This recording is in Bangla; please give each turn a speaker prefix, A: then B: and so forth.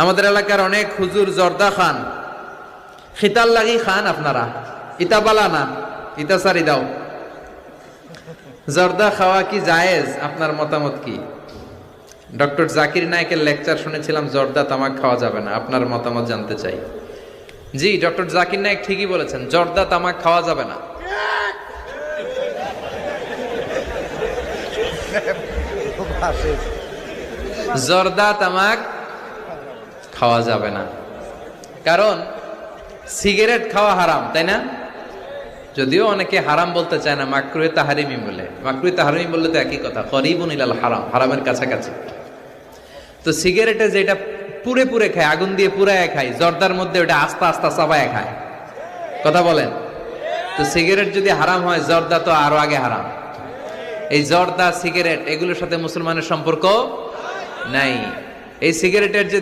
A: আমাদের এলাকার অনেক হুজুর জর্দা খান, খিতাল লাগি খান। আপনারা ইতা বালা না, ইতা সারি দাও। জর্দা খাওয়া কি জায়েজ? আপনার মতামত কি? ডক্টর জাকির নায়েকের লেকচার শুনেছিলাম জর্দা তামাক খাওয়া যাবে না, আপনার মতামত জানতে চাই। জি, ডক্টর জাকির নায়েক ঠিকই বলেছেন, জর্দা তামাক খাওয়া যাবে না। জর্দা তামাক খাওয়া যাবে না, কারণ সিগারেট খাওয়া হারাম, তাই না? যদিও অনেকে হারাম বলতে চায় না, মাকরুহে তাহারিমি বলে। মাকরুহে তাহারিমি বললে তো একই কথা, করিবুন ইলাল হারাম, হারামের কাছাকাছি। তো সিগারেটে যেটা পুরে পুরে খায়, আগুন দিয়ে পুরায় খায়, জর্দার মধ্যে ওটা আস্তে আস্তে চাবায় খায়। কথা বলেন। তো সিগারেট যদি হারাম হয়, জর্দা তো আরো আগে হারাম। এই জর্দা, সিগারেট এগুলোর সাথে মুসলমানের সম্পর্ক নাই। এই সিগারেটের যে